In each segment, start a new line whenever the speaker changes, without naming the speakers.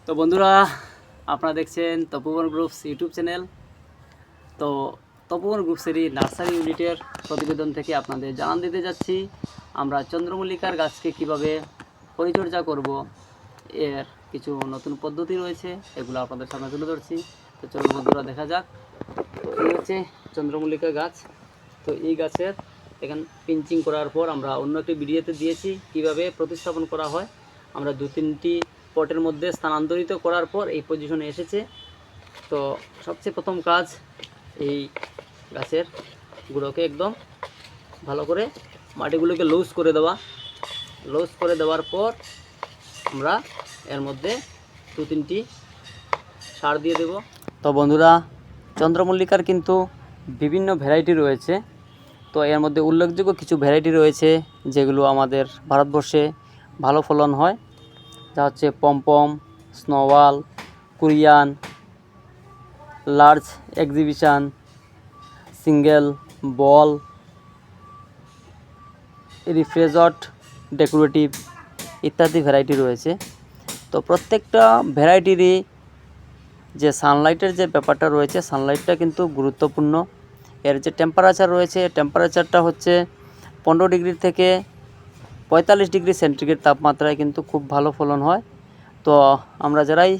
তো বন্ধুরা, আপনারা দেখছেন তপোবন গ্রুপস ইউটিউব চ্যানেল। তো তপোবন গ্রুপসেরই নার্সারি ইউনিটের প্রতিবেদন থেকে আপনাদের জানান দিতে যাচ্ছি আমরা চন্দ্রমল্লিকার গাছকে কিভাবে পরিচর্যা করব, এর কিছু নতুন পদ্ধতি রয়েছে, এগুলো আপনাদের সামনে তুলে ধরছি। তো চলুন বন্ধুরা, দেখা যাক। তো এই হচ্ছে চন্দ্রমল্লিকা গাছ। তো এই গাছের এখানে পিঞ্চিং করার পর আমরা অন্য একটি ভিডিওতে দিয়েছি কিভাবে প্রতিস্থাপন করা হয়। আমরা 2-3টি পটের মধ্যে স্থানান্তরিত করার পর এই পজিশনে এসেছে। তো সবচেয়ে প্রথম কাজ এই গাছের গুঁড়োকে একদম ভালো করে মাটিগুলোকে লুজ করে দেওয়া। লুজ করে দেওয়ার পর আমরা এর মধ্যে 2-3টি সার দিয়ে দেব। তো বন্ধুরা, চন্দ্রমল্লিকার কিন্তু বিভিন্ন ভ্যারাইটি রয়েছে। তো এর মধ্যে উল্লেখযোগ্য কিছু ভ্যারাইটি রয়েছে যেগুলো আমাদের ভারতবর্ষে ভালো ফলন হয়, যা হচ্ছে pompom, snowball, Korean, large exhibition, single, ball, reflexed, decorative ইত্যাদি ভ্যারাইটি রয়েছে। তো প্রত্যেকটা ভ্যারাইটিরই যে সানলাইটের যে ব্যাপারটা রয়েছে, সানলাইটটা কিন্তু গুরুত্বপূর্ণ। এর যে টেম্পারেচার রয়েছে, টেম্পারেচারটা হচ্ছে 15 ডিগ্রি থেকে 45 ডিগ্রি সেন্টিগ্রেড তাপমাত্রায় কিন্তু খুব ভালো ফলন হয়। তো আমরা যারাই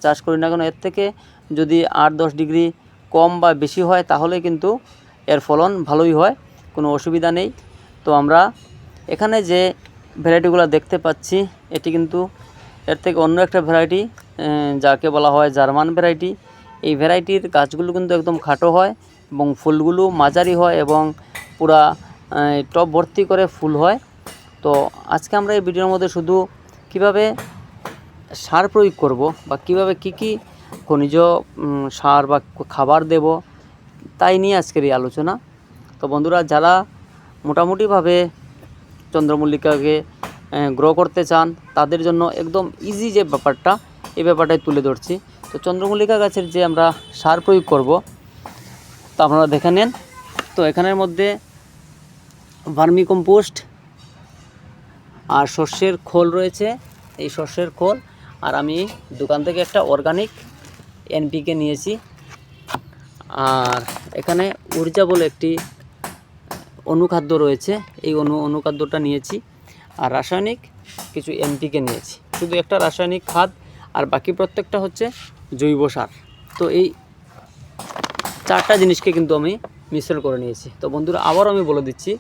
চাষ করি না কেন, এর থেকে যদি 8-10 ডিগ্রি কম বা বেশি হয় তাহলে কিন্তু এর ফলন ভালোই হয়, কোনো অসুবিধা নেই। তো আমরা এখানে যে ভ্যারাইটিগুলো দেখতে পাচ্ছি, এটি কিন্তু এর থেকে অন্য একটা ভ্যারাইটি, যাকে বলা হয় জার্মান ভ্যারাইটি। এই ভ্যারাইটির গাছগুলো কিন্তু একদম খাটো হয় এবং ফুলগুলো মাঝারি হয় এবং পুরা টব ভর্তি করে ফুল হয়। তো আজকে আমরা এই ভিডিওর মধ্যে শুধু কিভাবে সার প্রয়োগ করব বা কিভাবে কি খনিজ সার বা খাবার দেব, তাই নিয়ে আজকের এই আলোচনা। তো বন্ধুরা, যারা মোটামুটিভাবে চন্দ্রমল্লিকাকে গ্রো করতে চান তাদের জন্য একদম ইজি যে ব্যাপারটা, এই ব্যাপারটাই তুলে ধরছি। তো চন্দ্রমল্লিকা গাছের যে আমরা সার প্রয়োগ করব তা আপনারা দেখে নেন। তো এখানের মধ্যে ভার্মি কম্পোস্ট আর সর্ষের খোল রয়েছে, এই সর্ষের খোল। আর আমি দোকান থেকে একটা অর্গানিক এনপিকে নিয়েছি। আর এখানে ঊর্জা বলে একটি অনুখাদ্য রয়েছে, এই অনুখাদ্যটা নিয়েছি। আর রাসায়নিক কিছু এনপিকে নিয়েছি, শুধু একটা রাসায়নিক খাদ, আর বাকি প্রত্যেকটা হচ্ছে জৈব সার। তো এই 4টা জিনিসকে কিন্তু আমি মিশ্রণ করে নিয়েছি। তো বন্ধুরা, আবারও আমি বলে দিচ্ছি,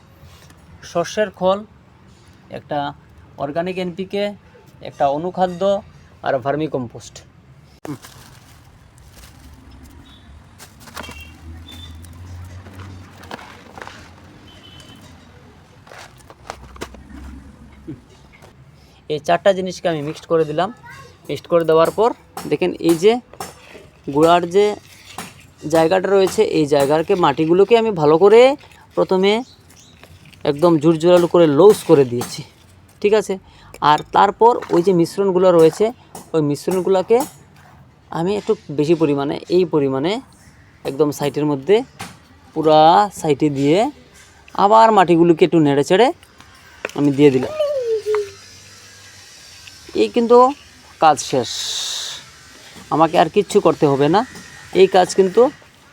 সর্ষের খোল, একটা অর্গানিক এনপিকে, একটা অনুখাদ্য আর ভার্মি কম্পোস্ট। এই 4টা জিনিসকে আমি মিক্সড করে দিলাম। মিক্সড করে দেওয়ার পর দেখেন, এই যে গোড়ার যে জায়গাটা রয়েছে, এই জায়গাকে মাটিগুলোকে আমি ভালো করে প্রথমে একদম জোরালো করে লুজ করে দিয়েছি, ঠিক আছে। আর তারপর ওই যে মিশ্রণগুলো রয়েছে, ওই মিশ্রণগুলোকে আমি একটু বেশি পরিমাণে, এই পরিমাণে একদম সাইটের মধ্যে পুরা সাইটে দিয়ে আবার মাটিগুলোকে একটু নেড়ে চেড়ে আমি দিয়ে দিলাম। এই কিন্তু কাজ শেষ, আমাকে আর কিচ্ছু করতে হবে না, এই কাজ কিন্তু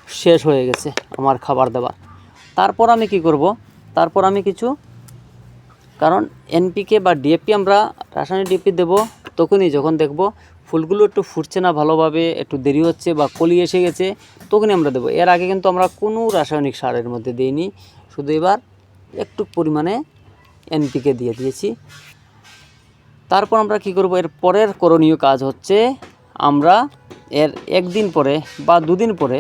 শেষ হয়ে গেছে আমার খাবার দেওয়ার। তারপর আমি কি করব, তারপর আমি কিছু, কারণ এনপিকে বা ডিএপি আমরা রাসায়নিক ডিএপি দেব তখনই যখন দেখব ফুলগুলো একটু ফুটছে না ভালোভাবে, একটু দেরি হচ্ছে বা কলি এসে গেছে, তখনই আমরা দেবো। এর আগে কিন্তু আমরা কোনো রাসায়নিক সারের মধ্যে দিইনি, শুধু এবার একটু পরিমাণে এনপিকে দিয়ে দিয়েছি। তারপর আমরা কি করব, এর পরের করণীয় কাজ হচ্ছে আমরা এর 1 দিন পরে বা 2 দিন পরে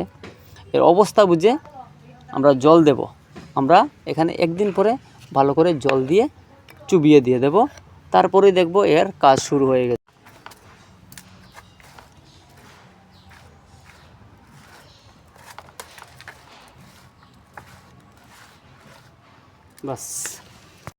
এর অবস্থা বুঝে আমরা জল দেব। আমরা এখানে 1 দিন পরে ভালো করে জল দিয়ে চুবিয়ে দিয়ে দেব, তারপরেই দেখব এর কাজ শুরু হয়ে গেছে। বাস।